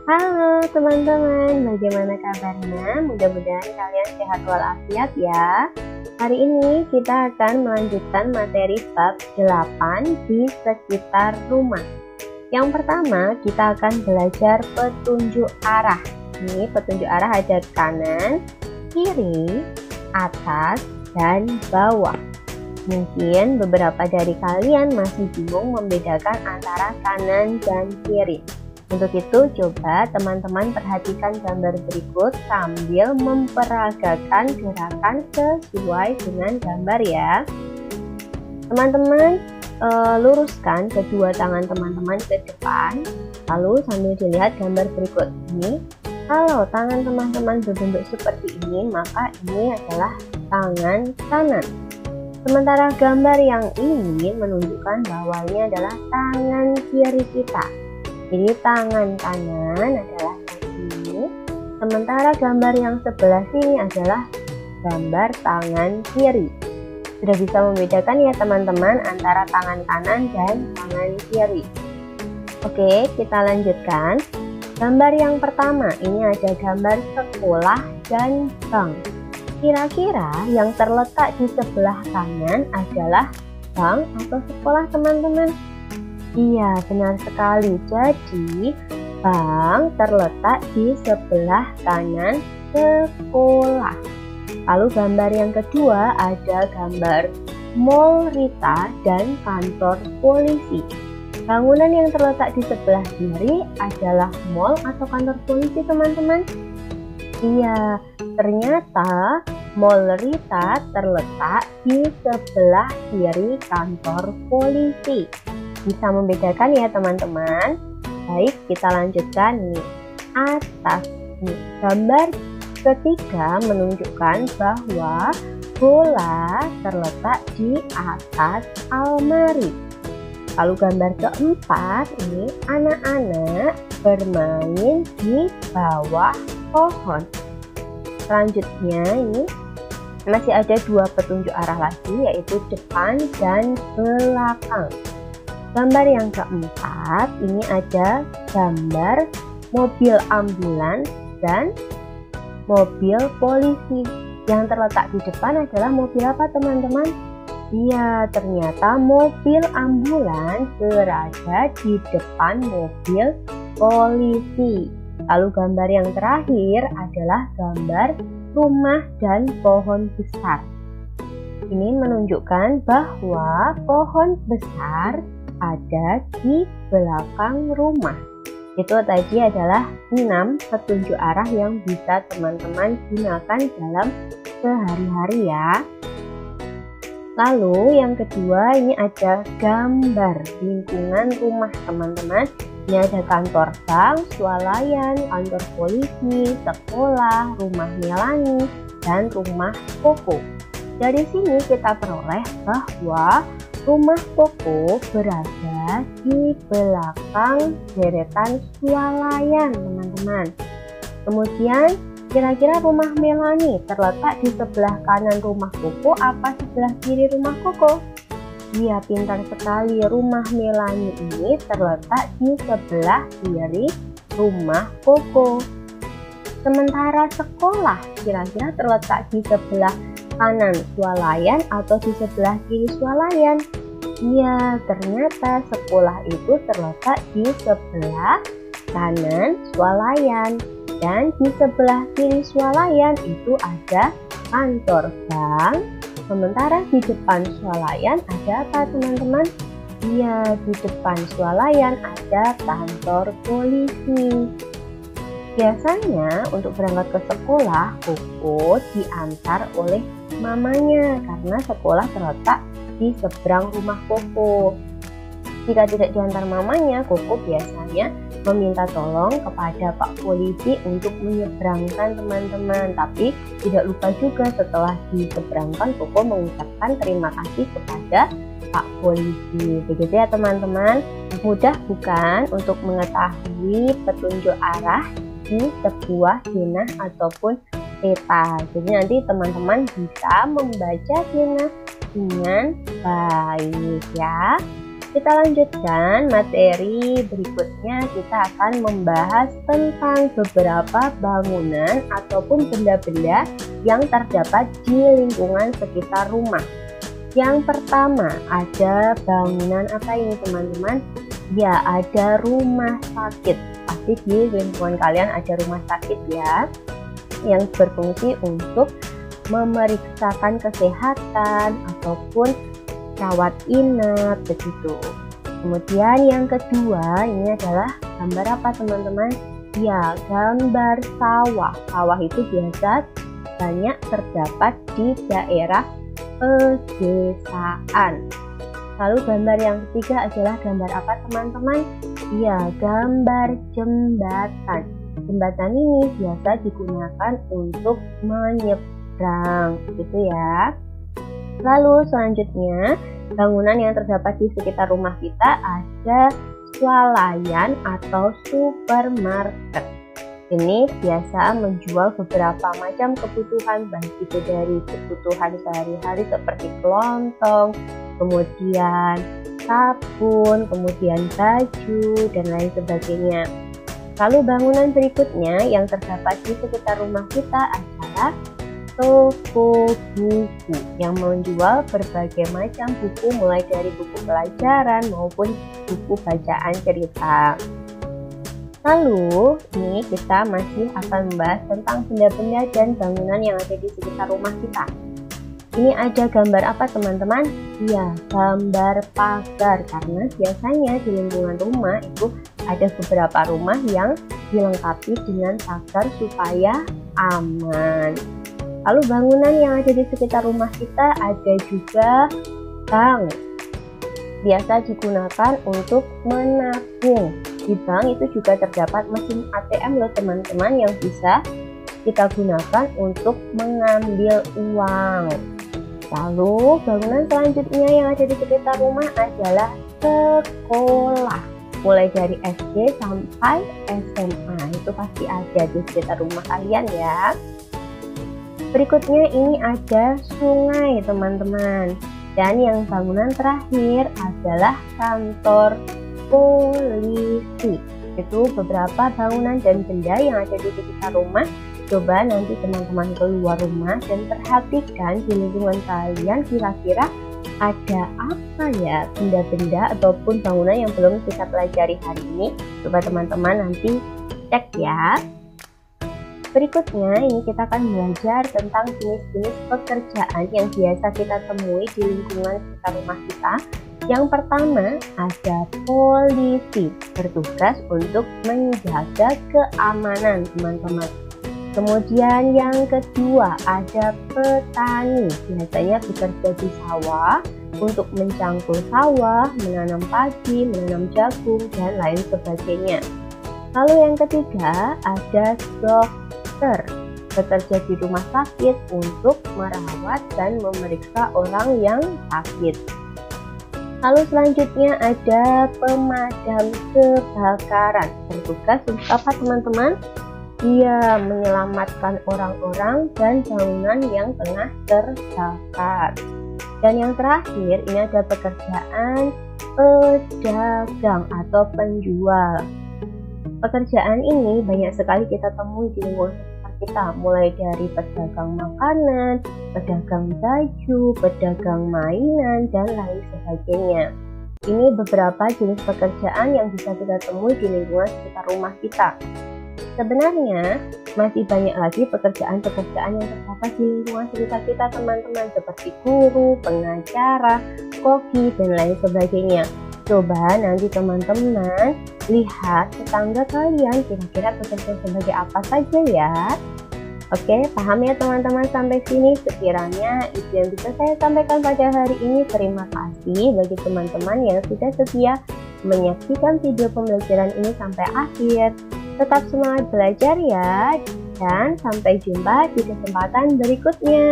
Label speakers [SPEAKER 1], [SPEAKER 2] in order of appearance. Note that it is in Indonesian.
[SPEAKER 1] Halo teman-teman, bagaimana kabarnya? Mudah-mudahan kalian sehat walafiat ya. Hari ini kita akan melanjutkan materi bab 8 di sekitar rumah. Yang pertama kita akan belajar petunjuk arah. Ini petunjuk arah ada kanan, kiri, atas, dan bawah. Mungkin beberapa dari kalian masih bingung membedakan antara kanan dan kiri. Untuk itu, coba teman-teman perhatikan gambar berikut sambil memperagakan gerakan sesuai dengan gambar ya. Teman-teman luruskan kedua tangan teman-teman ke depan, lalu sambil dilihat gambar berikut ini. Kalau tangan teman-teman berbentuk seperti ini, maka ini adalah tangan kanan. Sementara gambar yang ini menunjukkan bahwa ini adalah tangan kiri kita. Jadi tangan kanan adalah ini, sementara gambar yang sebelah sini adalah gambar tangan kiri. Sudah bisa membedakan ya teman-teman antara tangan kanan dan tangan kiri. Oke, kita lanjutkan. Gambar yang pertama, ini ada gambar sekolah dan bank. Kira-kira yang terletak di sebelah kanan adalah bank atau sekolah teman-teman? Iya, benar sekali. Jadi, bank terletak di sebelah kanan sekolah. Lalu gambar yang kedua ada gambar Mall Rita dan kantor polisi. Bangunan yang terletak di sebelah kiri adalah mall atau kantor polisi, teman-teman? Iya, ternyata Mall Rita terletak di sebelah kiri kantor polisi. Bisa membedakan ya teman-teman. Baik, kita lanjutkan nih. Atas nih, gambar ketiga menunjukkan bahwa bola terletak di atas almari. Lalu gambar keempat ini anak-anak bermain di bawah pohon. Selanjutnya ini masih ada dua petunjuk arah lagi, yaitu depan dan belakang. Gambar yang keempat, ini ada gambar mobil ambulans dan mobil polisi. Yang terletak di depan adalah mobil apa teman-teman? Iya, ternyata mobil ambulans berada di depan mobil polisi. Lalu gambar yang terakhir adalah gambar rumah dan pohon besar. Ini menunjukkan bahwa pohon besar ada di belakang rumah. Itu tadi adalah 6 petunjuk arah yang bisa teman-teman gunakan dalam sehari-hari ya. Lalu yang kedua, ini ada gambar lingkungan rumah teman-teman. Ini ada kantor bank, swalayan, kantor polisi, sekolah, rumah Melani, dan rumah Koko. Dari sini kita peroleh bahwa rumah Koko berada di belakang deretan swalayan, teman-teman. Kemudian, kira-kira rumah Melani terletak di sebelah kanan rumah Koko apa sebelah kiri rumah Koko? Iya, pintar sekali. Rumah Melani ini terletak di sebelah kiri rumah Koko. Sementara sekolah kira-kira terletak di sebelah kanan swalayan atau di sebelah kiri swalayan? Iya, ternyata sekolah itu terletak di sebelah kanan swalayan, dan di sebelah kiri swalayan itu ada kantor bank. Sementara di depan swalayan ada apa teman-teman? Iya, di depan swalayan ada kantor polisi. Biasanya untuk berangkat ke sekolah, Koko diantar oleh mamanya karena sekolah terletak di seberang rumah Koko. Jika tidak diantar mamanya, Koko biasanya meminta tolong kepada Pak Polisi untuk menyeberangkan teman-teman. Tapi tidak lupa juga setelah diseberangkan, Koko mengucapkan terima kasih kepada Pak Polisi. Begitu ya teman-teman. Mudah bukan untuk mengetahui petunjuk arah di sebuah zona ataupun peta. Jadi nanti teman-teman bisa membaca zona dengan baik ya. Kita lanjutkan materi berikutnya, kita akan membahas tentang beberapa bangunan ataupun benda-benda yang terdapat di lingkungan sekitar rumah. Yang pertama, ada bangunan apa ini teman-teman? Ya, ada rumah sakit. Pasti di lingkungan kalian ada rumah sakit ya, yang berfungsi untuk memeriksakan kesehatan ataupun rawat inap begitu. Kemudian yang kedua, ini adalah gambar apa teman-teman? Ya, gambar sawah. Sawah itu biasa banyak terdapat di daerah pedesaan. Lalu gambar yang ketiga adalah gambar apa teman-teman? Ya, gambar jembatan. Jembatan ini biasa digunakan untuk menyeberang, gitu ya. Lalu selanjutnya, bangunan yang terdapat di sekitar rumah kita ada swalayan atau supermarket. Ini biasa menjual beberapa macam kebutuhan, baik itu dari kebutuhan sehari-hari seperti kelontong, kemudian sabun, kemudian baju, dan lain sebagainya. Lalu bangunan berikutnya yang terdapat di sekitar rumah kita adalah toko buku yang menjual berbagai macam buku, mulai dari buku pelajaran maupun buku bacaan cerita. Lalu ini kita masih akan membahas tentang benda-benda dan bangunan yang ada di sekitar rumah kita. Ini ada gambar apa teman-teman? Ya, gambar pagar, karena biasanya di lingkungan rumah itu ada beberapa rumah yang dilengkapi dengan pagar supaya aman. Lalu bangunan yang ada di sekitar rumah kita ada juga bank. Biasa digunakan untuk menabung. Di bank itu juga terdapat mesin ATM loh teman-teman, yang bisa kita gunakan untuk mengambil uang. Lalu bangunan selanjutnya yang ada di sekitar rumah adalah sekolah. Mulai dari SD sampai SMA itu pasti ada di sekitar rumah kalian ya. Berikutnya ini ada sungai teman-teman. Dan yang bangunan terakhir adalah kantor polisi. Itu beberapa bangunan dan benda yang ada di sekitar rumah. Coba nanti teman-teman keluar rumah dan perhatikan di lingkungan kalian kira-kira ada apa ya benda-benda ataupun bangunan yang belum kita pelajari hari ini. Coba teman-teman nanti cek ya. Berikutnya ini kita akan belajar tentang jenis-jenis pekerjaan yang biasa kita temui di lingkungan sekitar rumah kita. Yang pertama ada polisi, bertugas untuk menjaga keamanan teman-teman. Kemudian yang kedua ada petani, biasanya bekerja di sawah untuk mencangkul sawah, menanam padi, menanam jagung, dan lain sebagainya. Lalu yang ketiga ada dokter, bekerja di rumah sakit untuk merawat dan memeriksa orang yang sakit. Lalu selanjutnya ada pemadam kebakaran, bertugas untuk apa teman-teman? Dia menyelamatkan orang-orang dan bangunan yang tengah terbakar. Dan yang terakhir ini ada pekerjaan pedagang atau penjual. Pekerjaan ini banyak sekali kita temui di lingkungan sekitar kita, mulai dari pedagang makanan, pedagang baju, pedagang mainan, dan lain sebagainya. Ini beberapa jenis pekerjaan yang bisa kita temui di lingkungan sekitar rumah kita. Sebenarnya masih banyak lagi pekerjaan-pekerjaan yang terdapat di lingkungan sekitar kita teman-teman, seperti guru, pengacara, koki, dan lain sebagainya. Coba nanti teman-teman lihat tetangga kalian kira-kira bekerja sebagai apa saja ya. Oke, paham ya teman-teman sampai sini? Sekiranya itu yang bisa saya sampaikan pada hari ini. Terima kasih bagi teman-teman yang sudah setia menyaksikan video pembelajaran ini sampai akhir. Tetap semangat belajar ya, dan sampai jumpa di kesempatan berikutnya.